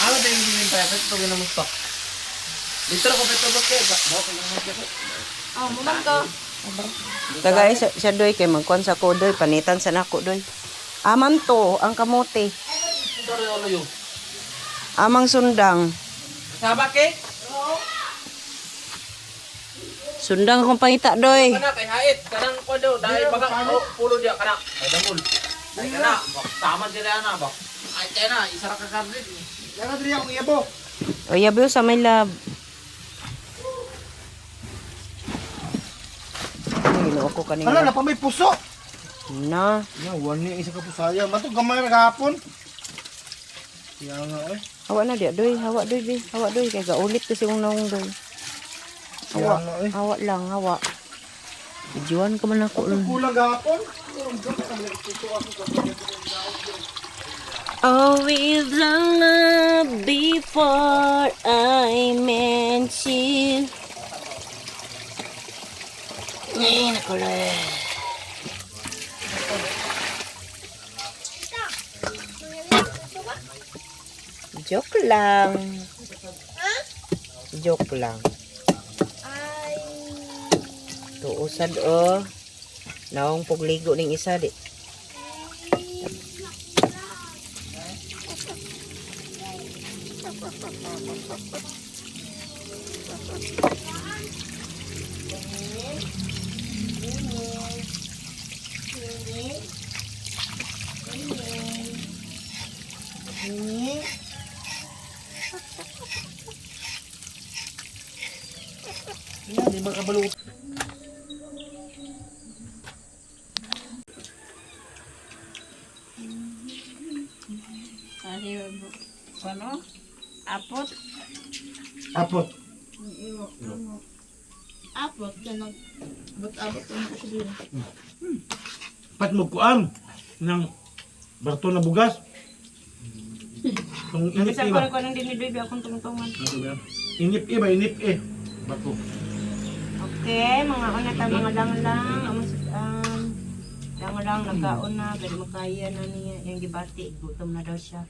Ano tayo yung private? Ito ginamos pa. Dito ako peto ba kayo? Bawa ko yung mga Oh, mamang ko. Tagay siya doy kay magkuan sa ko doy panitan sa nako doy. Aman to ang kamote. Sorry, ano yun? Amang sundang. Sabak eh? Sundang akong pangita doy. Kana kay hait. Kanang ko daw. Dahil baga pulo dia. Kana. Ay damol. Ay kana. Tama dila na ba? Ay kaya na. Isa ra ka kardin. Yan diri ang iyabo. O yabiyo sa may lab. Ginoo ko kanina. Hala na pa may puso. Na. Ya, wani isa ka pusaya. Mato gamay ra gahapon. Kaya nga eh. Hawa na dia doy, hawa doy bi. Hawa doy kay gaulit kasi yung naong doy. Kaya nga eh. Hawa lang, hawa. Ijuan ka man ako. Kulang gahapon. Always love before I met you. Ay, nakulay. Joke lang. Joke lang. Tuusad o. Naong pugligo ning isa di. Yan, di makabalut. Ano? Apot? Apot. Apot. Yan ang... Abot-abot ang kusubihin. Pat mo kuan ng barto na bugas. Kung inip Bisa ko iba. ko nang dinidoy bi akong tungtungan. Inip iba, inip eh. Bato. Okay, mga una ta mga lang among lang nagkaon na pero makaya na niya yung gibati gutom na daw siya.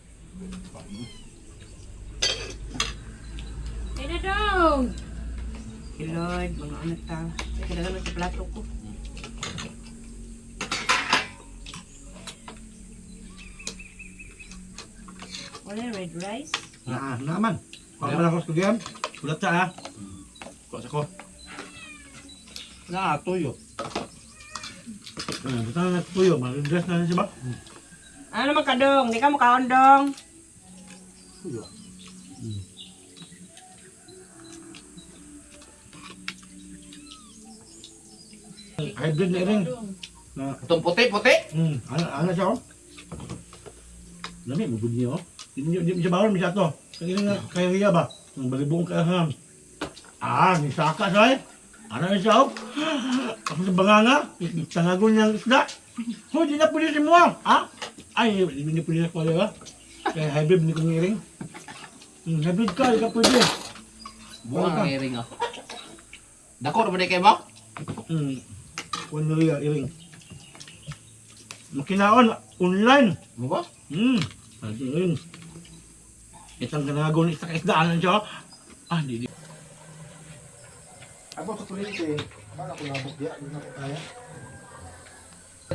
Ina daw. Lord, mga anak ta. Kaya naman sa plato ko. Wala red rice? Naman. Pag wala ko sa kudiyan, ulat sa ah. Kuha sa ko. Na, tuyo. Basta na tuyo, mag-dress na siya ba? Ano naman ka dong? Di ka mo kaon dong. Tuyo. Hybrid na rin. Na, Itong puti-puti. ano siya oh? Dami, bubud niyo oh. Hindi siya bawal, siya to. Kaya nga, kaya hiya ba? Ang balibong kaaham. Ni Saka siya eh. Ano na siya oh? Ako sa banganga, tangagon niyang isda. Oh, di na pwede si mo ah. Ay, hindi na pwede na ko ba? Kaya hybrid ni kong iring. Hybrid ka, di ka pwede. Buwan ang iring ah. Dakor ba di kayo ba? Kung nila iring. Makinaon, online. Mo ba? Ayun. Itang ganagon, isang isdaan siya. Di. Ako sa kuryente, baka ko nabot diya, hindi na ko kaya.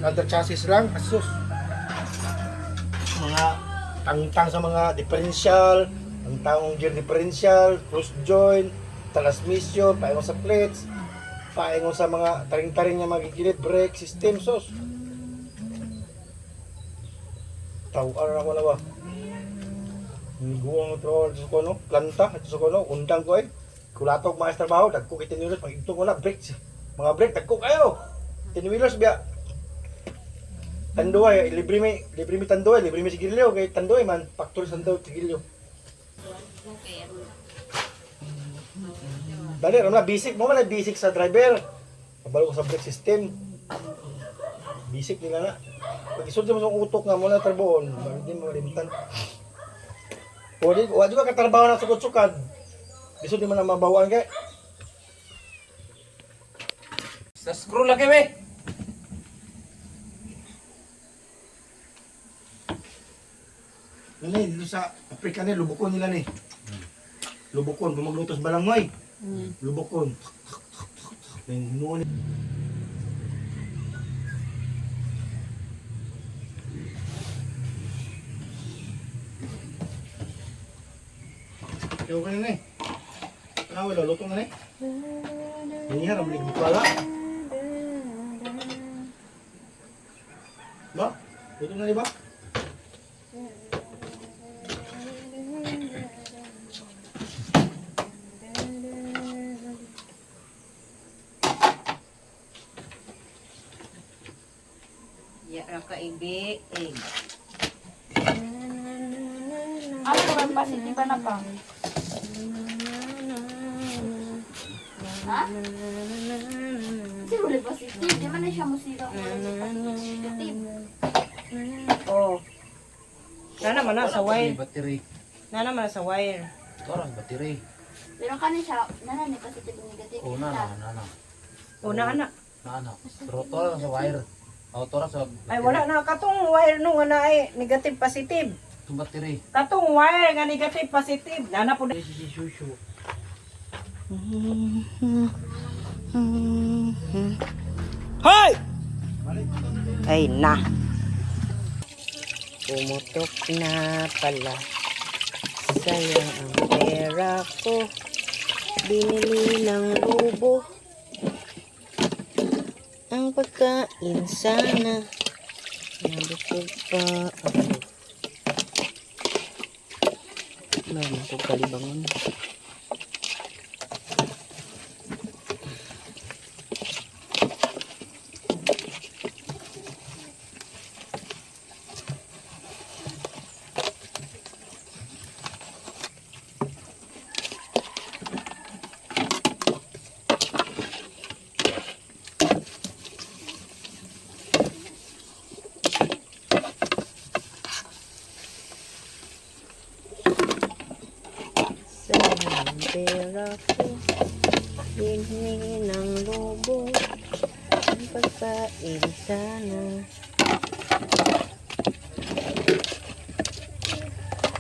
Under chassis lang, asus. Mga tangtang sa mga differential, ang taong gear differential, cruise joint, transmission, paingon sa plates, paingon sa mga taring-taring na magigilid, brake system, sos. Tawag ako na ba? Guwang trabaho sa kono, planta at sa kono, undang ko eh. Kulatog mga trabaho, dagko kay tiniwilos, pag-igtong ko na, brake. Mga brake, dagko kayo. Tiniwilos biya. Tanduay, libre mi tanduay, libre mi sigilyo, kay tanduay man, factory sa tanduay, sigilyo. Dali, ramla, basic mo man basic sa driver. Kabalo ko sa brake system. Basic nila na. Pag isulti mo sa utok nga mo na trabahoon, hindi mo malimtan. O di ko katrabaho na sukad-sukad. Biso di man na mabawaan kay. Sa screw lagi be. Nani, dito sa Africa ni, lubukon nila ni. Lubukon, bumaglutos balangoy. Lubukon. Hinuon. Kaya ka na ni. Tanawa daw, lutong na ni. Nangyara, balik bukala. Ba? Lutong na ni ba? Ya ka ibig. Ano ko rin pasiti pa na pa? Ha? Kasi wala pasiti. Di man na siya musira. Negative. Oh. Nana man na sa wire. Battery. Nana man na sa wire. Torang battery. Pero kanin siya, nanay positive and negative. Oh, nana. Oh, na. Nana. Pero torang sa wire. Oh, torang sa Ay wala na katong wire no nga na ay negative positive. Itong battery. Katong wire nga negative positive. Nana po. Si Shushu. Hoy! Ay na. Pumutok na pala. Sayang ang pera ko. Binili ng lubo. Ang pagkain sana. Nabusog pa ako. Meron ko kalibangon. Sayang pera ko, binhi ng lobo, ang pagkain sana.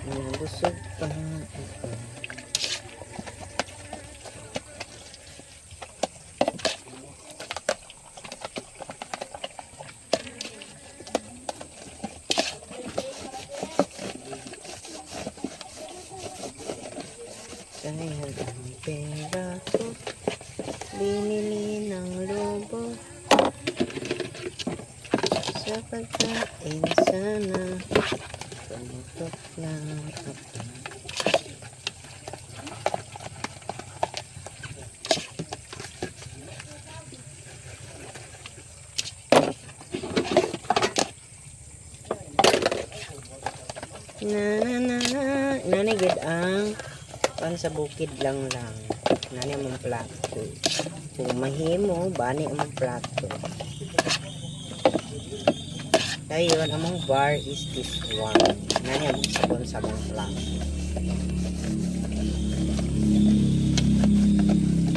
Nabusog pa ako. Sayang ang pera ko, binili ng lobo, sa pagkain sana, pumutok na ako. Nanigid ang pan sa bukid lang. Nani ang plato. Kung mahimo, bani ang plato. Dayon, among bar is this one. Nani ang sabon sa mga plato.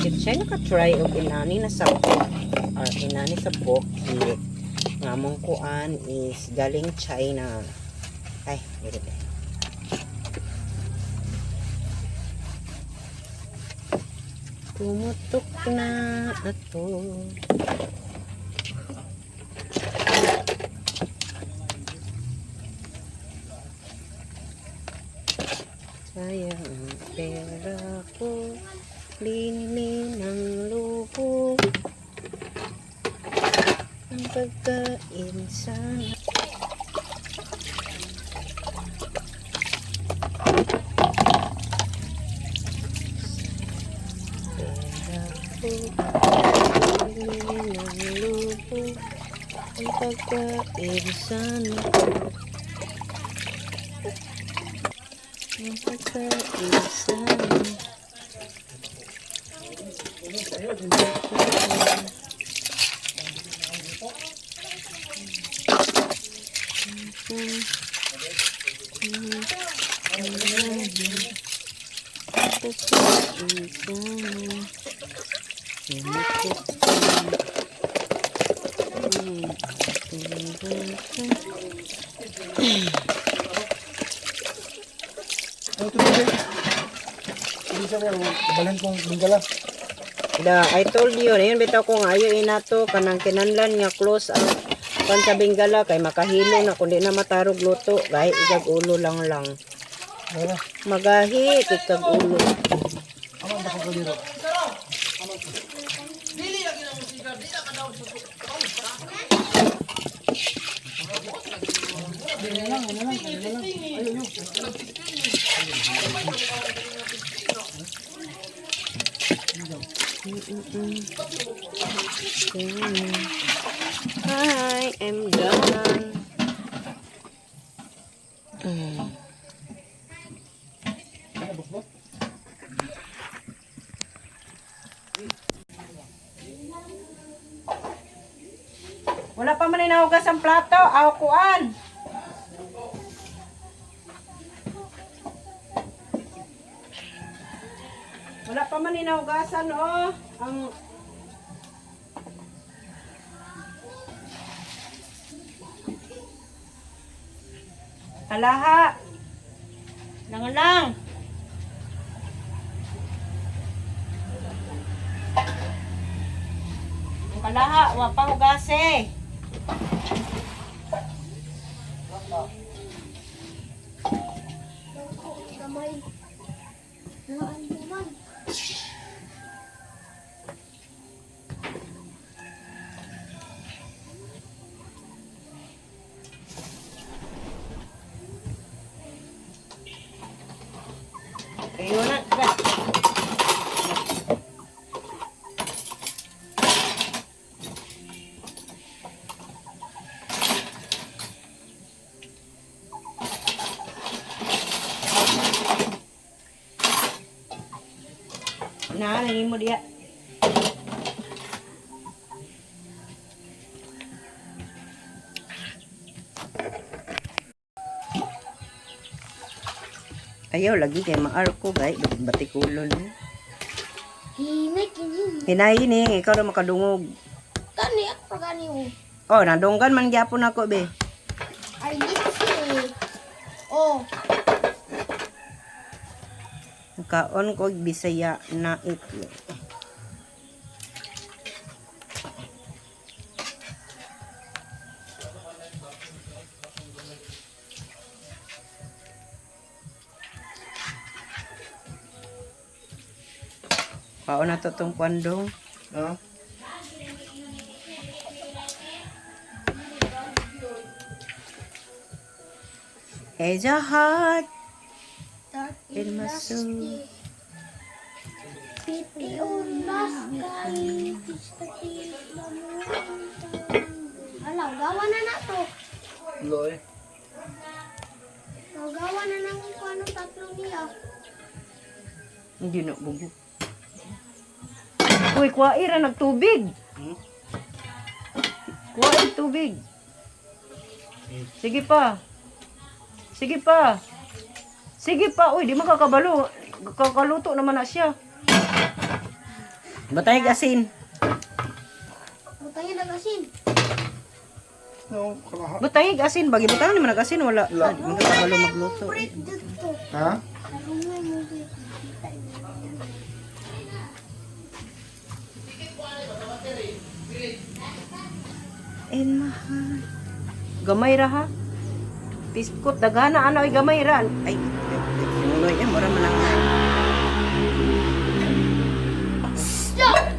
If siya naka-try o inani na sa book, or inani sa bukid, nga among kuan is galing China. Ay, wait a minute. Pumutok na ato. Sayang ang pera ko, binili ng lubo, ang pagkain sana. Binili ng lubo, ang pagkain sana. Ang pagkain sana. Ang tubig. Hindi siya mo, ibalhin kong bingala. I told you, na yun bitaw ko nga ayo inato kanang kinanlan nga close ang pan sa Bengala kay makahilo na kundi na matarog luto kay igag ulo lang. Wala. Magahi ikag ulo. Aman ba kong kaliro? Dili lagi ng musika, di na ka daw sa I am done. Wala pa man inahugas ang plato, kuan. Wala pa man inahugasan, ang kalaha. Lang. Ang kalaha, wa pa hugase. Kamay. Naan naman. Ayun na. Nangin mo dia. Ayaw lagi kay maarko gay batikulon. Hinay kini. Hinaini ikaw na makadungog. Kani ako pagani mo. Oh, nadunggan man gyapon ako be. Ay dito. Oh. Kaon ko Bisaya na itlo. Kaon na to tong kwandong. Ha? Has a heart Dark in my soul. Pity on the sky. It's the peace the moon. Alaw, gawa na na to. Loy. Gawa na ng ano tatlong niya. Hindi na bugo. Uy, kuwaira nagtubig. Kuwair tubig. Sige pa. Sige pa. Sige pa. Uy, di makakabalo. Kakaluto naman na siya. Batay asin. Butangin ng asin. No, kalaha. Batay asin. Bagi butang naman asin. Wala. Wala. Di makakabalo magluto. Break dito. Ha? Sarungay mo dito. In my heart. Gamay ra ha. Piskot. Dagana ano ay gamay ra. Ay. Sinuloy. Mura man lang. Stop!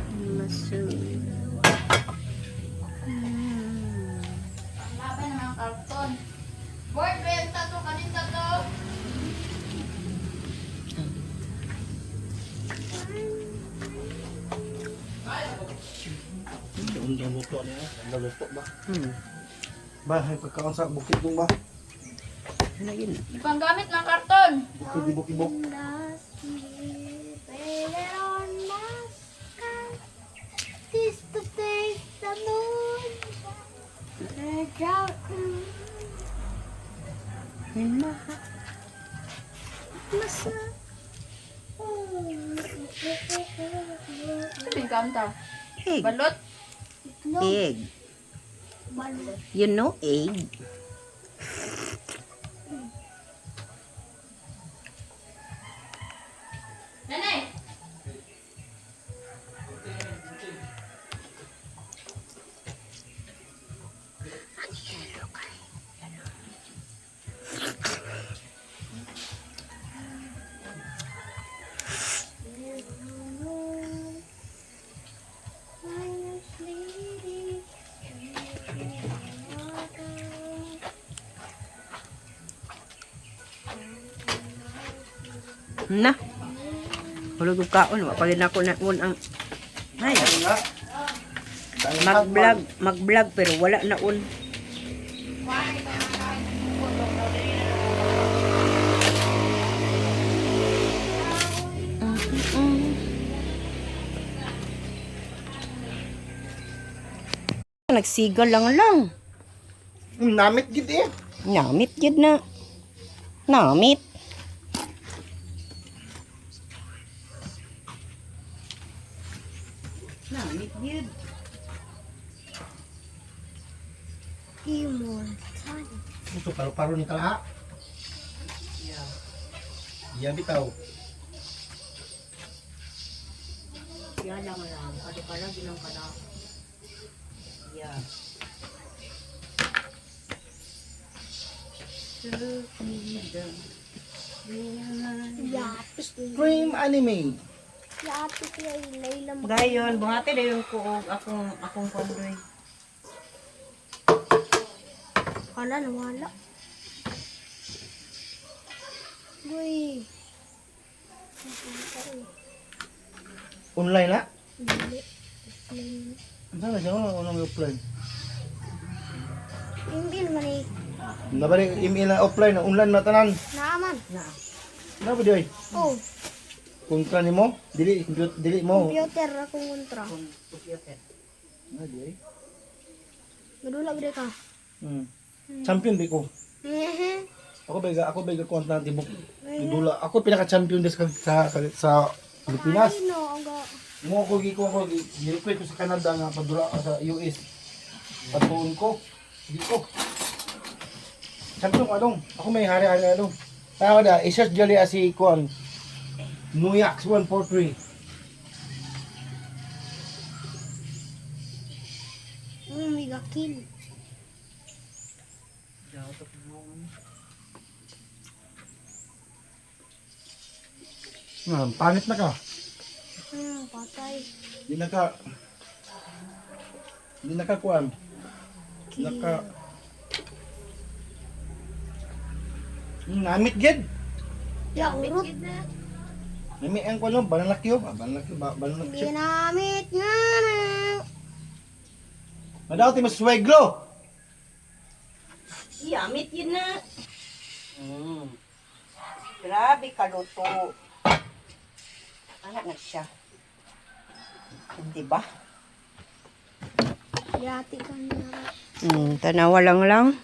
Laban ng mga karton. Board, renta to. Kanita to. Undang luto niya. Undang luto ba? Hmm. Ba, ay pagkaon sa bukid dong ba? Ano yun? Panggamit ng karton. Bukid di bukibok. In my heart. Ano yung kanta? Egg. Balot? Egg. Balot. You know egg? Na. Hulog ko kaon. Wapagin ako na ang... Ay, mag-vlog pero wala na un. Nagsigal lang. Namit gid eh. Namit gid na. Namit. Namit gid. Immortal. Ito paro-paro ni kala. Yeah. Iya bitaw. Yan lang. Kadi-kala ginang kana. Yeah. Yapis. Dream anime. Yapis kaya Layla mo. Gayon, buhati na yung kuog akong kondoy. Wala na wala. Uy. Online na. Dili. Sana siya unang offline. Hindi naman eh. Nabalik email na offline, online na tanan. Naaman. Na ba di? Oh, Kontra nimo? Dili mo. computer akong kontra. Na di. Gadulag di ka. Champion bi ko. Ako ba kontra tibok. Dula ako pinaka-champion des sa Pilipinas. Ay, no, aga. Mo ko gi-request ko sa Canada nga padula sa US. Patuon ko. Di ko. Champion ko adong. Ako may hari-hari adong. Tama da, i-search jali si Kuan. Nuyax 143. Mega kill. Panit na ka. Patay. Di na ka Kuan. Namit gid. Ya, urot. Nami ang kuno banalakyo, banalakyo. Ginamit nga na. Madaw ti masweglo. Yamit yun na. Grabe kaluto. Anak na siya. Hindi ba? Yati ka na. Tanawa lang.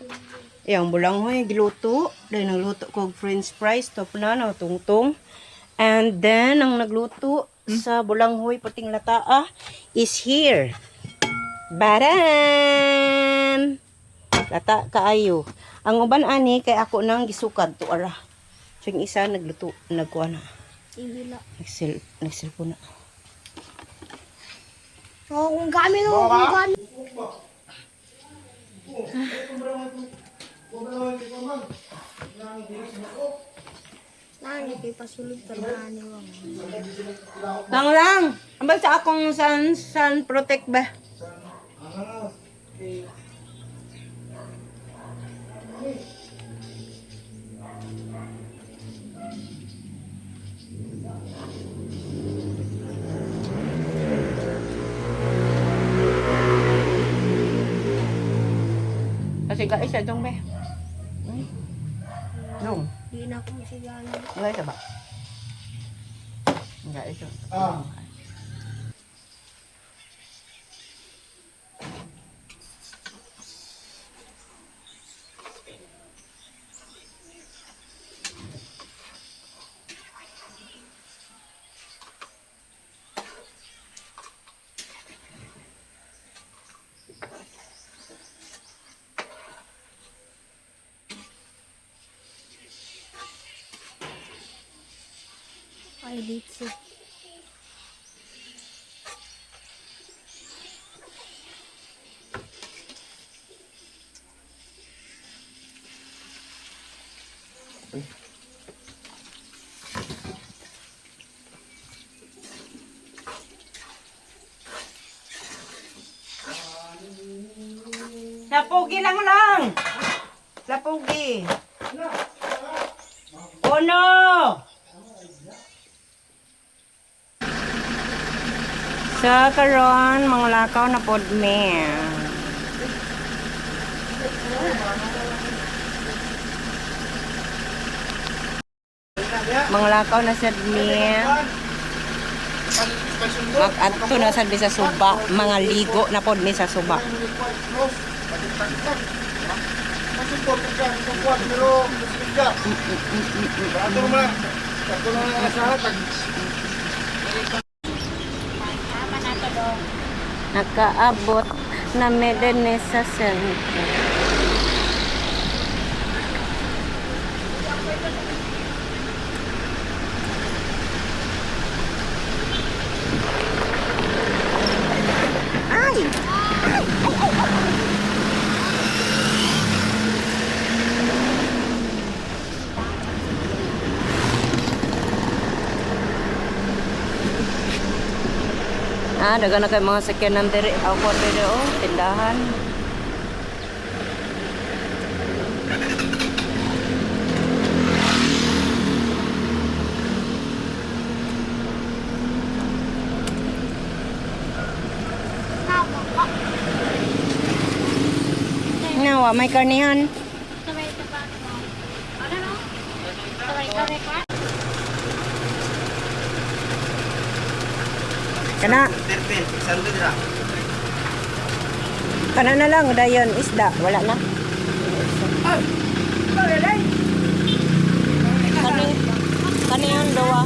Yang bulanghoy giluto. Dahil nagluto ko french fries. Top na tungtong. And then, ang nagluto sa bulanghoy puting lataa is here. Baran! Lata kaayo. Ang uban ani kay ako nang gisukad to ara. So yung isa nagluto, nagkuha na. Ibila. Nagsilpo na. Oh, kung gamit mo, kung gamit. Nani kay pasulod pa nani mo. Lang. Ambal sa akong sun protect ba? Kasi guys, adong be. Dong. Di na ako masigana. Enggak itu, Pak. Enggak itu. Ay, dito. Lapugi lang. Lapugi. Oh no! So karon mga lakaw na pod me. Mga lakaw na sad me. Mag-adto na sad mi sa suba, mga ligo na pod mi sa suba. Nakaabot na medene sa sentro. Ay! Dagan na kay mga sakyanan diri. Ako diri tindahan. Nawa, may karnihan. Sabay ito pa. Ano no? Sabay ito record. Kana. Kana na lang, dayon isda. Wala na. Kani yung dawa.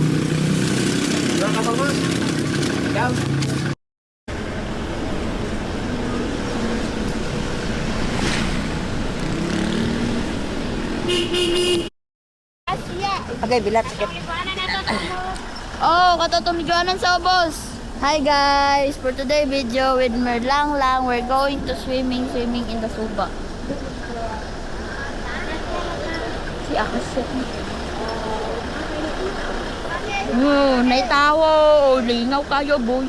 Okay, bilat. Oh, katutumiganan sa boss. Hi guys, for today video with Merlang Lang, we're going to swimming in the Suba. Si Akaset. Naitawo. Lingaw kayo, boy.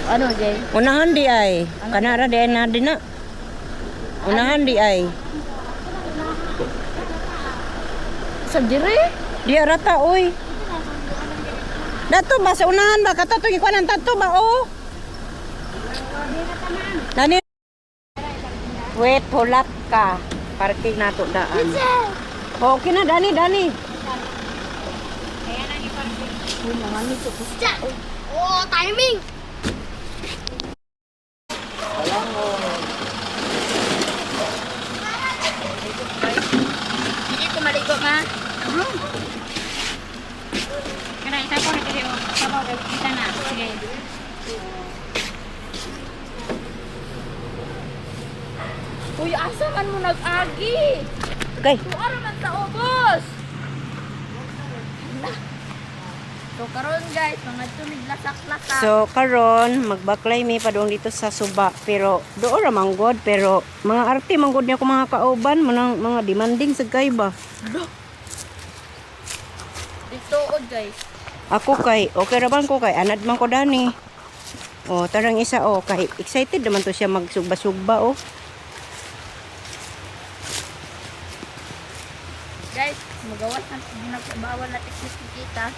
Ano, Jay? Unahan di ay. Kanara di ay na din na. Unahan di ay. Sa dire? Di rata oy. Dato ba sa unahan ba katatung ikuan ang tato ba oh. Dani. Wait, hulat ka. Parking nato daan. Oh, okay na Dani. Oh, timing! Hindi ko maligo, ma. Kaya ita ko na kayo. Sabaw kayo. Kita na. Sige. Uy, asa man mo nag-agi? Okay. Tuwara man sa ubos. So karon guys, mga tunig lasak-lasak. So karon magbaklay mi padung dito sa Suba pero doon ra manggod pero mga arte manggod niya ko mga kauban mga demanding sa kay ba. Dito guys. Ako kay okay ra man ko kay anad man ko dani. Oh, tarang isa oh kay excited naman to siya magsugba-sugba oh. Guys, magawas na bawal na teknik kita.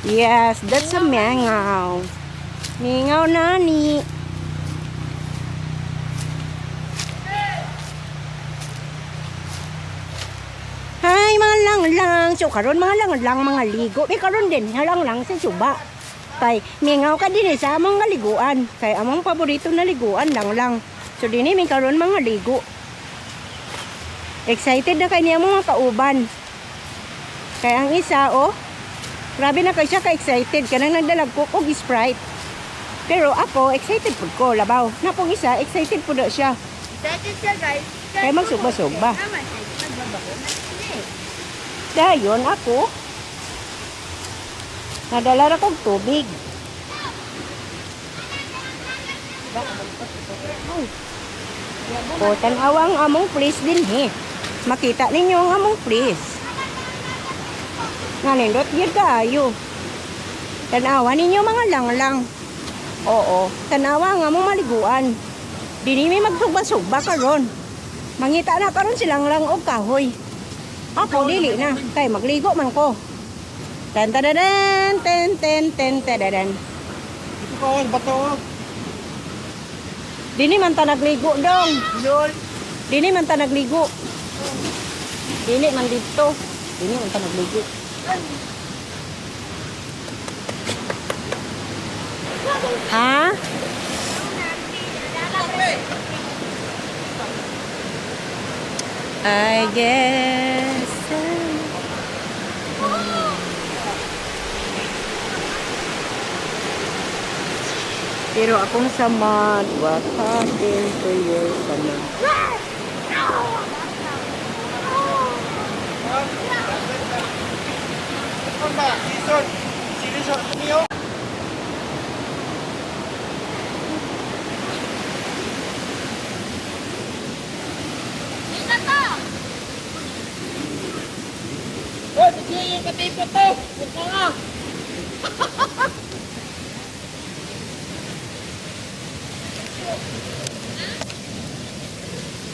Yes, that's a mingaw. Mingaw nani. Hi mga lang. So karon mga lang mga ligo. Karon din lang sa Suba. Kay mingaw ka din sa among liguan. Kay among paborito na liguan lang. So dinhi mi karon mga ligo. Excited na kay niya mga kauban. Kay ang isa oh, grabe na kay siya ka-excited kanang nagdalag ko og Sprite. Pero ako excited pud ko labaw. Napong isa excited pud siya. Excited siya guys. Kay magsugba-sugba. Naman siya. Nagbabako na siya. Dayon ako nadala ra kog tubig. O tan-awang among place din he. Makita ninyo ang among place. Nga nindot gyud kaayo. Tanawa ninyo mga lang. Oo, tanawa nga mo maliguan. Dili mi magsugba-sugba karon. Mangita na karon silang lang og kahoy. Ako, dili na. Kay, magligo man ko. Tan tadadan, ten ten ten tadadan. Ito ko, bato. Dini man ta nagligo dong. Dini man ta nagligo. Dili man dito. Dini man ta nagligo. Ha? I guess. Pero akong samad, what happened to your samad?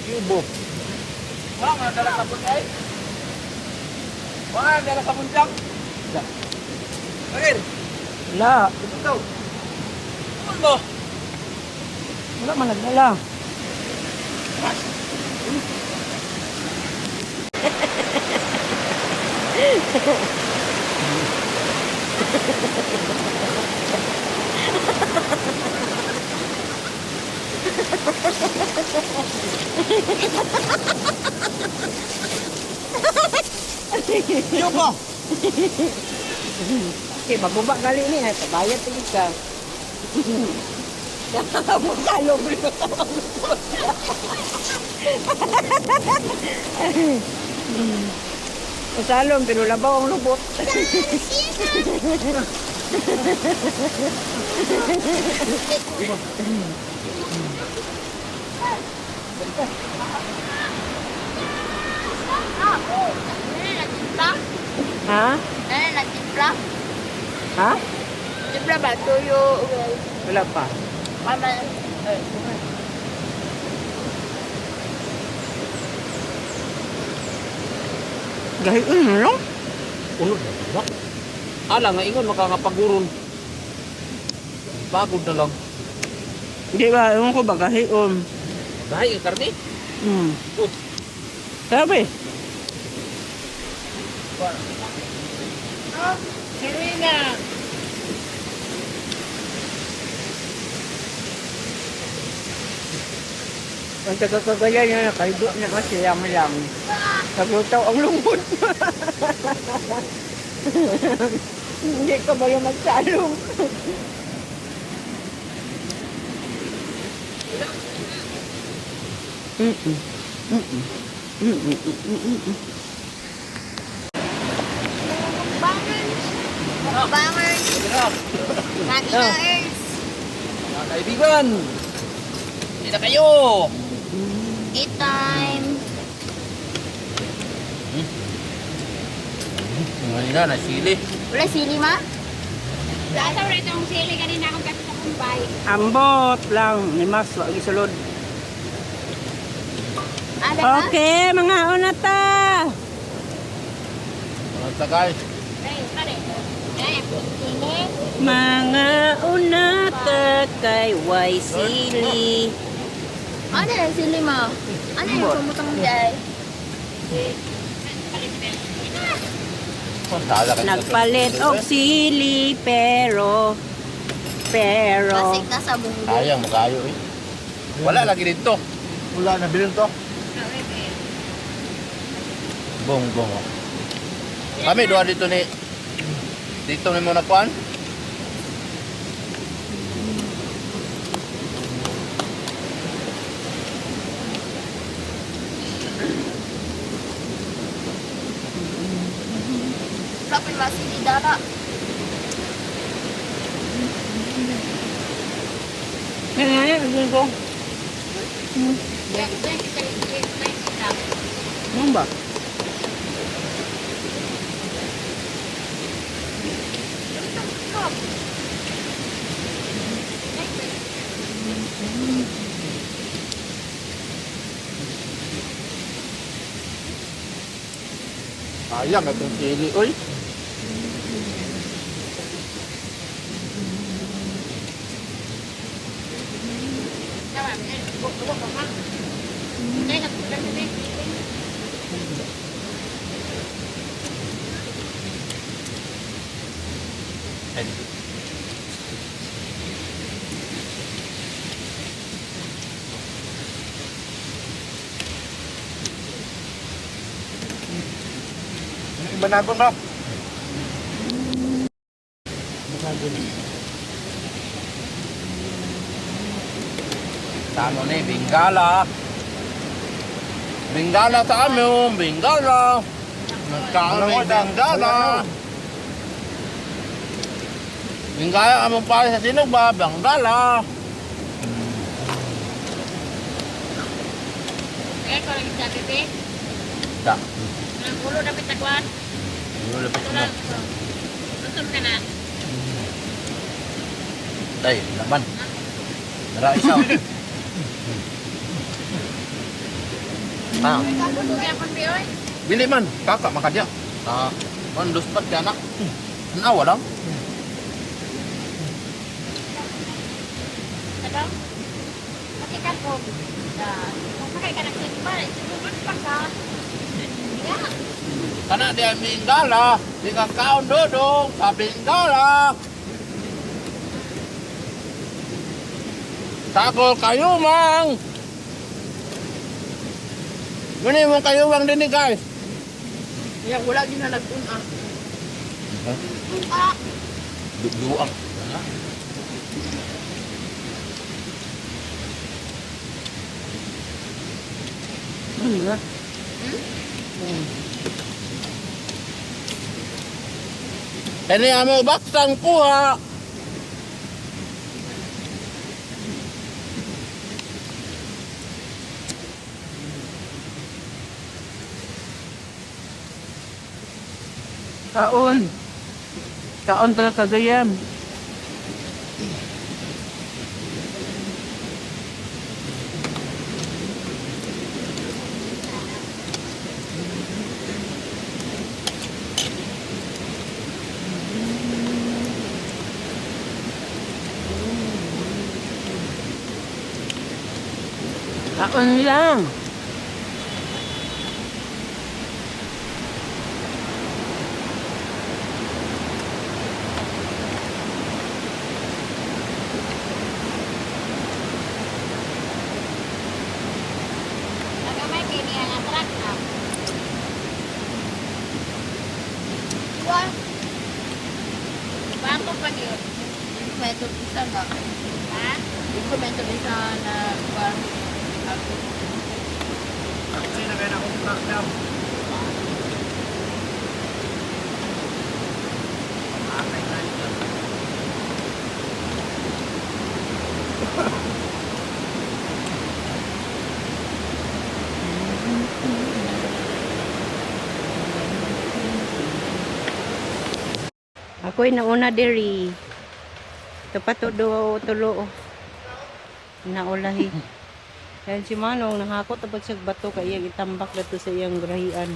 Yubo. Wala nga dala sa puntay. Wala nga dala sa puntang. Bakit? Wala. Ito. Ano mo? Wala man nagdala. Yubo. Okay, maguba gali ni. Tabayad tingin ka. Magkalo bilo. Masalom, pero labaw ang lubot. Ha? Nagtimpla? Ha? Timpla ba? Tuyo. Wala pa. Mama. Gahiin mo lang. Unod na ba? Ala nga ingon makakapaguron. Pagod na lang. Di ba, ewan ko ba, gahiin. Dahil ang karne. Sabi. Serena. Ang tagakagaya niya, nakaido niya kasi lang. Naglutaw ang lungkot. Hindi ka ba yung magsalong? Bangers. Naginers. Mga kaibigan. Hindi na kayo. Eat time. Ngayon na, nasili. Wala sili ma? Lasa ulit itong sili kanina akong kasi sa kumbay. Ambot lang. Ni Mas, wag isulod. Ada ka? Okay, mga unata. Mga tagay. Pare. Kaya, sili. Mga unata kay Way Sili. Ano yung sili ma? Ano yung pumutang diay? Nagpalit og sili pero Basig na sa bunggo. Sayang, makayo eh. Wala lagi dito. Wala na bilhin to. Bong. Kami doon dito ni muna kuan. Kapin ba sili dara? Ganyan, ko. Ano ba? Sayang itong sili, oy. Banagon ba? Tama ni, Bengala. Bengala sa amin, Bengala. Nagkaano yung Bengala. Bengala among pare sa sinog ba? Bengala. Eh, kalau kita bebe, Da. nang ulo dapat takuan. Ano lapit Ito mo? lang. Tutum ka na. Tay, laman. Nara isa. Ah, Kaya pang biyoy. bili man, kakak makadya. Ah, man luspat ka anak. Nawa lang. Kadang. Pakai karbon. Dah. Pakai kadang simpan. Simpan pakai. Ya. Kana di ang Bengala, di ka kaon dodong sa Bengala. Sagol kayo mang. Muni mo kayo mang din guys. Yang wala din na nag-una. Duang. Ano na? Ini amo baksang kuha. Kaon. Kaon pala kagayam. Kaon lang. Agak main kini yang antrak. Wah. Bako pa yun. May ito isa nga. Ha? Hindi ko may ito isa na bar. Ako'y nauna diri. Ito pa to do tulo. Naulahi. Dahil si Manong nahakot tapos sa bato kaya itambak dato sa iyang grahian.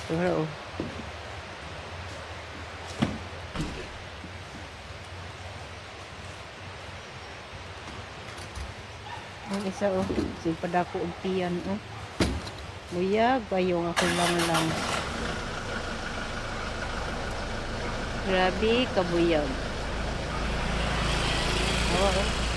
Pero ang isa si padako og tiyan Buyag ayong ako lang. Grabe kabuyag. Oh.